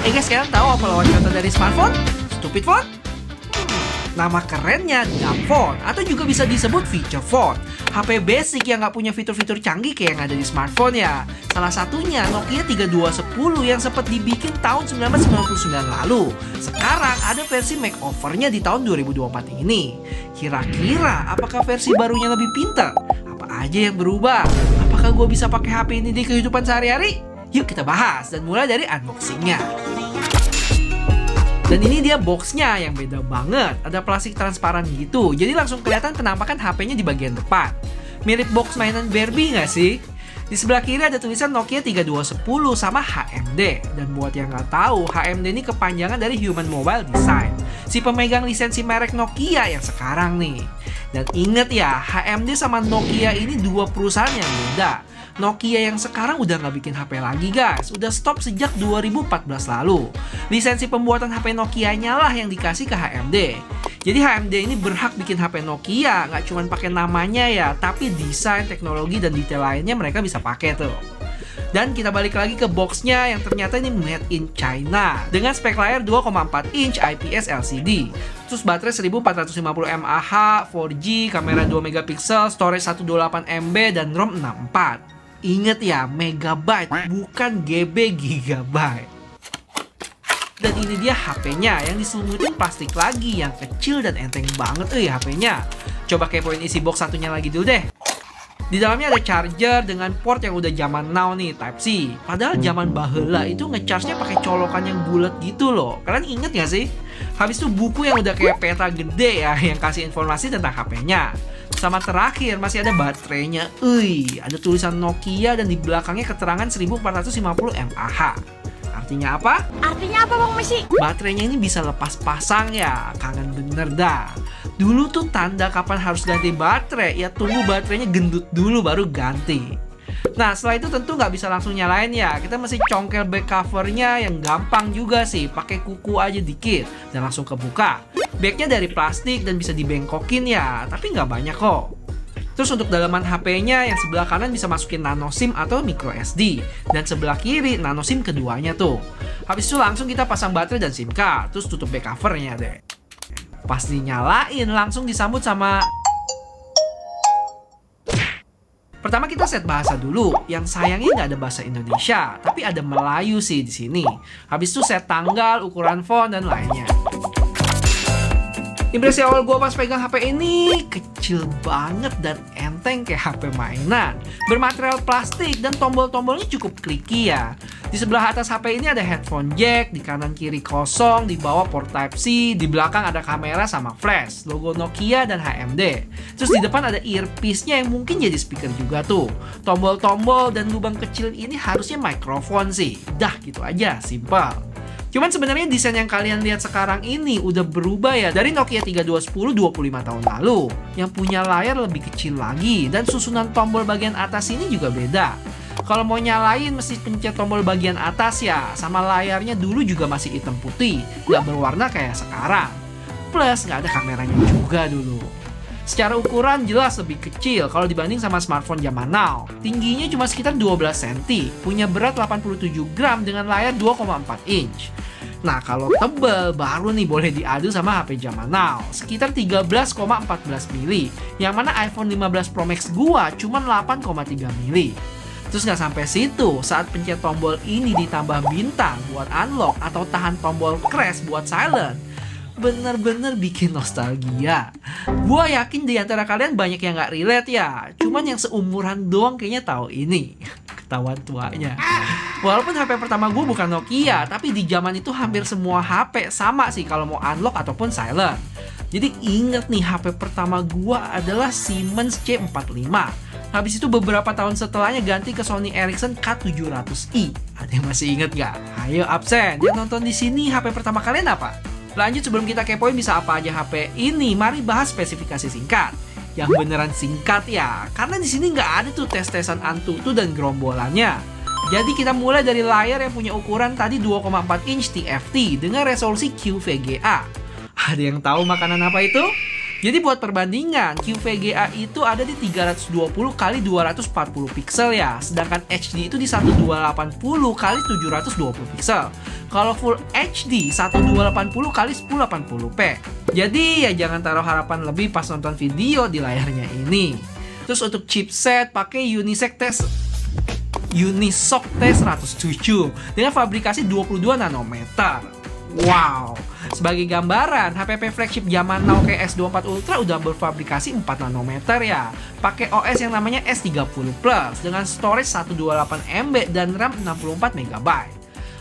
Guys, kalian tahu apa lawan kata dari smartphone? Stupid phone? Nama kerennya dumb phone, atau juga bisa disebut feature phone. HP basic yang nggak punya fitur-fitur canggih kayak yang ada di smartphone ya. Salah satunya Nokia 3210 yang sempat dibikin tahun 1999 lalu. Sekarang ada versi makeovernya di tahun 2024 ini. Kira-kira apakah versi barunya lebih pintar? Apa aja yang berubah? Apakah gue bisa pakai HP ini di kehidupan sehari-hari? Yuk kita bahas dan mulai dari unboxingnya. Dan ini dia boxnya yang beda banget. Ada plastik transparan gitu, jadi langsung kelihatan penampakan HP-nya di bagian depan. Mirip box mainan Barbie nggak sih? Di sebelah kiri ada tulisan Nokia 3210 sama HMD. Dan buat yang nggak tahu, HMD ini kepanjangan dari Human Mobile Design, si pemegang lisensi merek Nokia yang sekarang nih. Dan inget ya, HMD sama Nokia ini dua perusahaan yang beda. Nokia yang sekarang udah nggak bikin HP lagi guys, udah stop sejak 2014 lalu. Lisensi pembuatan HP Nokia-nya lah yang dikasih ke HMD. Jadi HMD ini berhak bikin HP Nokia, nggak cuma pakai namanya ya, tapi desain, teknologi, dan detail lainnya mereka bisa pakai tuh. Dan kita balik lagi ke boxnya yang ternyata ini made in China dengan spek layar 2,4 inch IPS LCD. Terus baterai 1450 mAh, 4G, kamera 2 megapiksel, storage 128 MB, dan ROM 64. Ingat ya, megabyte, bukan GB, gigabyte. Dan ini dia HP-nya yang diselimutin plastik lagi, yang kecil dan enteng banget HP-nya. Coba kepoin isi box satunya lagi dulu deh. Di dalamnya ada charger dengan port yang udah zaman now nih, Type-C. Padahal zaman baheula itu ngecharge-nya pakai colokan yang bulat gitu loh. Kalian inget gak sih? Habis itu buku yang udah kayak peta gede ya, yang kasih informasi tentang HP-nya. Sama terakhir masih ada baterainya. Ada tulisan Nokia dan di belakangnya keterangan 1450 mAh. Artinya apa? Artinya apa Bang Messi? Baterainya ini bisa lepas pasang ya. Kangen bener dah. Dulu tuh tanda kapan harus ganti baterai, ya tunggu baterainya gendut dulu baru ganti. Nah setelah itu tentu nggak bisa langsung nyalain ya. Kita mesti congkel back covernya yang gampang juga sih. Pakai kuku aja dikit dan langsung kebuka. Backnya dari plastik dan bisa dibengkokin ya, tapi nggak banyak kok. Terus untuk dalaman HP-nya yang sebelah kanan bisa masukin nano SIM atau micro SD. Dan sebelah kiri nano SIM keduanya tuh. Habis itu langsung kita pasang baterai dan SIM card. Terus tutup back covernya deh. Pas dinyalain langsung disambut sama... Pertama kita set bahasa dulu. Yang sayangnya nggak ada bahasa Indonesia, tapi ada Melayu sih di sini. Habis itu set tanggal, ukuran font, dan lainnya. Impresi awal gue pas pegang HP ini kecil banget dan enteng kayak HP mainan. Bermaterial plastik dan tombol-tombolnya cukup kliki ya. Di sebelah atas HP ini ada headphone jack, di kanan kiri kosong, di bawah port Type-C, di belakang ada kamera sama flash, logo Nokia dan HMD. Terus di depan ada earpiece-nya yang mungkin jadi speaker juga tuh. Tombol-tombol dan lubang kecil ini harusnya mikrofon sih. Dah gitu aja, simple. Cuman sebenarnya desain yang kalian lihat sekarang ini udah berubah ya dari Nokia 3210 25 tahun lalu. Yang punya layar lebih kecil lagi dan susunan tombol bagian atas ini juga beda. Kalau mau nyalain mesti pencet tombol bagian atas ya. Sama layarnya dulu juga masih hitam putih, nggak berwarna kayak sekarang. Plus nggak ada kameranya juga dulu. Secara ukuran jelas lebih kecil kalau dibanding sama smartphone zaman now. Tingginya cuma sekitar 12 cm, punya berat 87 gram dengan layar 2,4 inch. Nah kalau tebel baru nih boleh diadu sama HP zaman now, sekitar 13,14 mili, yang mana iPhone 15 Pro Max gua cuma 8,3 mili. Terus nggak sampai situ, saat pencet tombol ini ditambah bintang buat unlock atau tahan tombol crash buat silent, bener-bener bikin nostalgia. Gua yakin di antara kalian banyak yang nggak relate ya, cuman yang seumuran doang kayaknya tahu ini. Ketahuan tuanya. Walaupun HP pertama gue bukan Nokia, tapi di zaman itu hampir semua HP sama sih kalau mau unlock ataupun silent. Jadi inget nih, HP pertama gue adalah Siemens C45. Habis itu beberapa tahun setelahnya ganti ke Sony Ericsson K700i. Ada yang masih inget nggak? Ayo absen. Yang nonton di sini HP pertama kalian apa? Lanjut sebelum kita kepoin bisa apa aja HP ini, mari bahas spesifikasi singkat. Yang beneran singkat ya, karena di sini nggak ada tuh tes-tesan antutu dan gerombolannya. Jadi kita mulai dari layar yang punya ukuran tadi 2,4 inch TFT dengan resolusi QVGA. Ada yang tahu makanan apa itu? Jadi buat perbandingan, QVGA itu ada di 320 x 240 pixel ya, sedangkan HD itu di 1280 x 720 pixel. Kalau Full HD 1280 x 1080p. Jadi ya jangan taruh harapan lebih pas nonton video di layarnya ini. Terus untuk chipset pakai Unisoc T107 dengan fabrikasi 22 nanometer. Wow, sebagai gambaran, HPP flagship zaman now kayak S24 Ultra udah berfabrikasi 4 nanometer ya. Pakai OS yang namanya S30 Plus dengan storage 128 MB dan RAM 64 MB.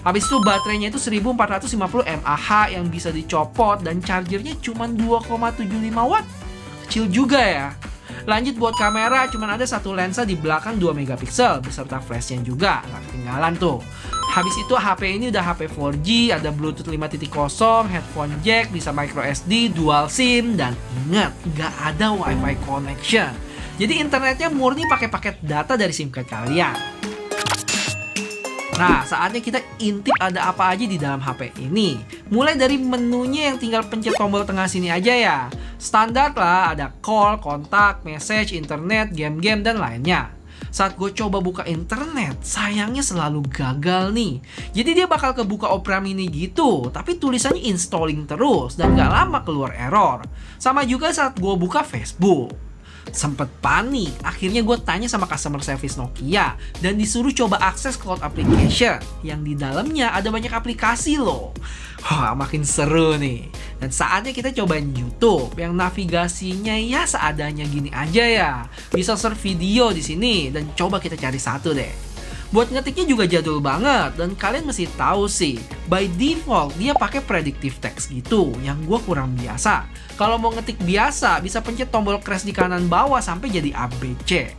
Habis itu baterainya itu 1450 mAh yang bisa dicopot dan chargernya cuma 2,75 watt. Kecil juga ya. Lanjut buat kamera, cuman ada satu lensa di belakang 2 megapiksel beserta flashnya juga, nggak ketinggalan tuh. Habis itu HP ini udah HP 4G, ada Bluetooth 5.0, headphone jack, bisa micro SD, dual SIM, dan ingat, nggak ada WiFi connection. Jadi internetnya murni pakai paket data dari SIM card kalian. Nah, saatnya kita intip ada apa aja di dalam HP ini. Mulai dari menunya yang tinggal pencet tombol tengah sini aja ya. Standar lah, ada call, kontak, message, internet, game-game, dan lainnya. Saat gue coba buka internet, sayangnya selalu gagal nih. Jadi dia bakal kebuka Opera Mini gitu, tapi tulisannya installing terus dan gak lama keluar error. Sama juga saat gue buka Facebook. Sempet panik, akhirnya gue tanya sama customer service Nokia dan disuruh coba akses cloud application yang di dalamnya ada banyak aplikasi loh. Wah, makin seru nih. Dan saatnya kita cobain YouTube yang navigasinya ya seadanya gini aja ya. Bisa search video di sini dan coba kita cari satu deh. Buat ngetiknya juga jadul banget dan kalian mesti tahu sih, by default dia pakai predictive text gitu yang gue kurang biasa. Kalau mau ngetik biasa bisa pencet tombol crash di kanan bawah sampai jadi ABC.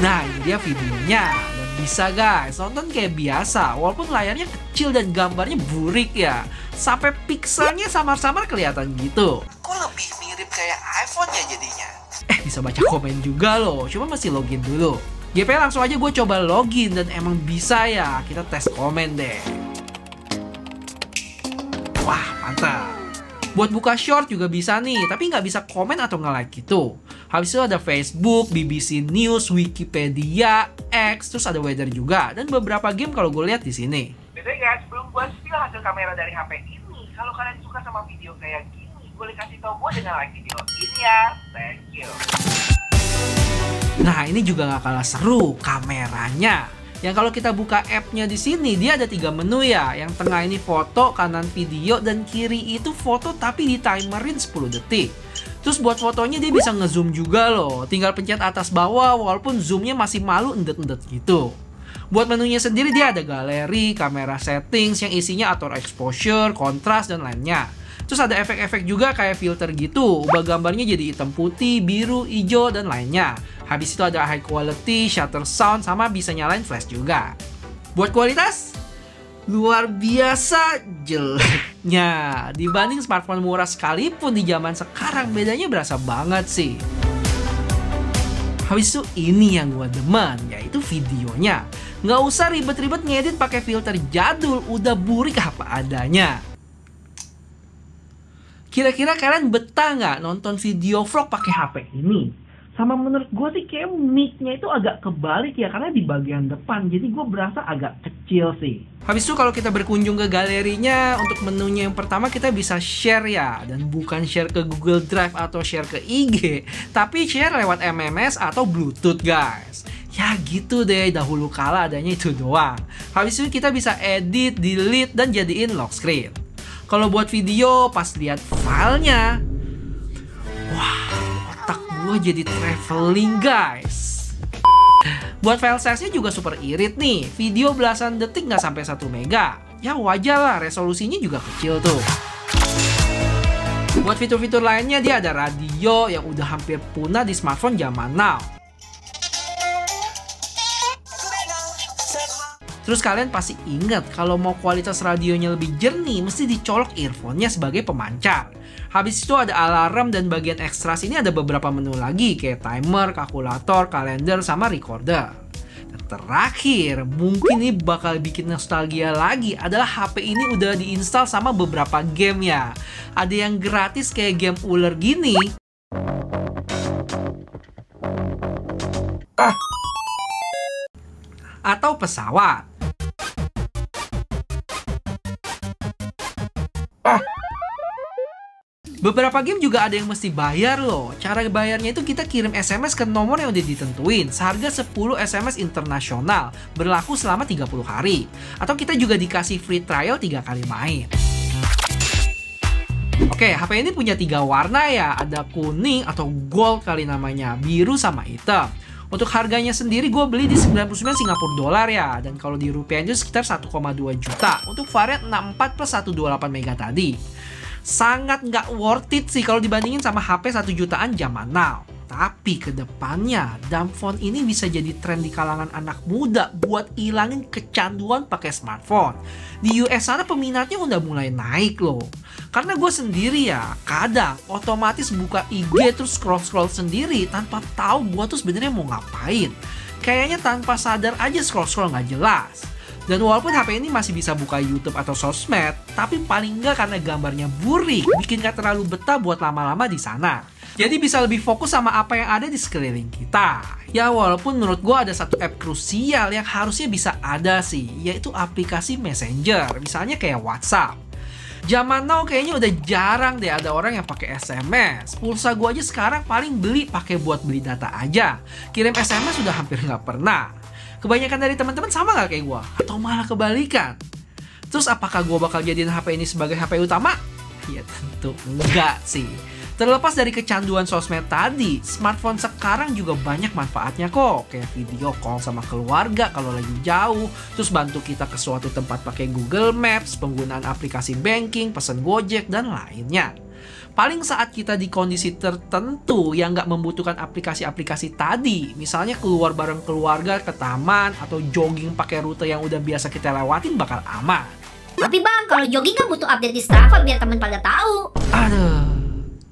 Nah, ini dia videonya. Dan bisa guys, nonton kayak biasa walaupun layarnya kecil dan gambarnya burik ya. Sampai pixelnya samar-samar kelihatan gitu. Kok lebih mirip kayak iPhone ya jadinya? Bisa baca komen juga loh, cuma mesti login dulu. GP langsung aja gue coba login dan emang bisa ya, kita tes komen deh. Wah, mantap. Buat buka short juga bisa nih, tapi nggak bisa komen atau nge-like gitu. Habis itu ada Facebook, BBC News, Wikipedia, X, terus ada weather juga, dan beberapa game kalau gue lihat di sini. Beda guys, belum gue spill hasil kamera dari HP ini. Kalau kalian suka sama video kayak gini, boleh kasih tau gue dengan like video ini ya. Thank you. Nah, ini juga nggak kalah seru kameranya. Yang kalau kita buka app-nya di sini, dia ada 3 menu ya. Yang tengah ini foto, kanan video, dan kiri itu foto tapi di timerin 10 detik. Terus buat fotonya dia bisa ngezoom juga loh. Tinggal pencet atas bawah walaupun zoomnya masih malu endet-endet gitu. Buat menunya sendiri dia ada galeri, kamera settings yang isinya atur exposure, kontras, dan lainnya. Terus ada efek-efek juga kayak filter gitu, ubah gambarnya jadi hitam putih, biru, hijau, dan lainnya. Habis itu ada high quality, shutter sound, sama bisa nyalain flash juga. Buat kualitas, luar biasa jeleknya. Dibanding smartphone murah sekalipun di zaman sekarang, bedanya berasa banget sih. Habis itu ini yang gue demen, yaitu videonya. Nggak usah ribet-ribet ngedit pakai filter jadul, udah burik apa adanya. Kira-kira kalian betah nggak nonton video vlog pakai HP ini? Sama menurut gue sih kayak mic-nya itu agak kebalik ya, karena di bagian depan. Jadi gue berasa agak kecil sih. Habis itu kalau kita berkunjung ke galerinya, untuk menunya yang pertama kita bisa share ya. Dan bukan share ke Google Drive atau share ke IG, tapi share lewat MMS atau Bluetooth guys. Ya gitu deh, dahulu kala adanya itu doang. Habis itu kita bisa edit, delete, dan jadiin lock screen. Kalau buat video, pas lihat filenya, wah, otak gue jadi traveling guys. Buat file size-nya juga super irit nih. Video belasan detik nggak sampai 1 mega. Ya wajar lah, resolusinya juga kecil tuh. Buat fitur-fitur lainnya, dia ada radio yang udah hampir punah di smartphone zaman now. Terus kalian pasti ingat kalau mau kualitas radionya lebih jernih, mesti dicolok earphone-nya sebagai pemancar. Habis itu ada alarm dan bagian ekstras ini ada beberapa menu lagi kayak timer, kalkulator, kalender, sama recorder. Dan terakhir, mungkin ini bakal bikin nostalgia lagi adalah HP ini udah diinstal sama beberapa game ya. Ada yang gratis kayak game ular gini. Atau pesawat. Beberapa game juga ada yang mesti bayar loh. Cara bayarnya itu kita kirim SMS ke nomor yang udah ditentuin, seharga 10 SMS internasional, berlaku selama 30 hari. Atau kita juga dikasih free trial 3 kali main. Oke, HP ini punya 3 warna ya, ada kuning atau gold kali namanya, biru sama hitam. Untuk harganya sendiri gue beli di 99 Singapura dolar ya, dan kalau di rupiah itu sekitar 1,2 juta untuk varian 64 plus 128 mega tadi. Sangat nggak worth it sih kalau dibandingin sama HP 1 jutaan zaman now. Tapi kedepannya, dumb phone ini bisa jadi tren di kalangan anak muda buat ilangin kecanduan pakai smartphone. Di US sana peminatnya udah mulai naik loh. Karena gue sendiri ya, kadang otomatis buka IG terus scroll-scroll sendiri tanpa tahu gue tuh sebenarnya mau ngapain. Kayaknya tanpa sadar aja scroll-scroll nggak jelas. Dan walaupun HP ini masih bisa buka YouTube atau sosmed, tapi paling nggak karena gambarnya burik, bikin nggak terlalu betah buat lama-lama di sana. Jadi bisa lebih fokus sama apa yang ada di sekeliling kita. Ya walaupun menurut gue ada satu app krusial yang harusnya bisa ada sih, yaitu aplikasi Messenger, misalnya kayak WhatsApp. Zaman now kayaknya udah jarang deh ada orang yang pakai SMS. Pulsa gue aja sekarang paling pakai buat beli data aja. Kirim SMS sudah hampir nggak pernah. Kebanyakan dari teman-teman sama nggak kayak gue? Atau malah kebalikan? Terus apakah gue bakal jadiin HP ini sebagai HP utama? Ya tentu enggak sih. Terlepas dari kecanduan sosmed tadi, smartphone sekarang juga banyak manfaatnya kok. Kayak video call sama keluarga kalau lagi jauh, terus bantu kita ke suatu tempat pakai Google Maps, penggunaan aplikasi banking, pesan Gojek, dan lainnya. Paling saat kita di kondisi tertentu yang nggak membutuhkan aplikasi-aplikasi tadi, misalnya keluar bareng keluarga ke taman atau jogging pakai rute yang udah biasa kita lewatin bakal aman. Tapi bang, kalau jogging kan butuh update di Strava biar temen pada tahu. Aduh.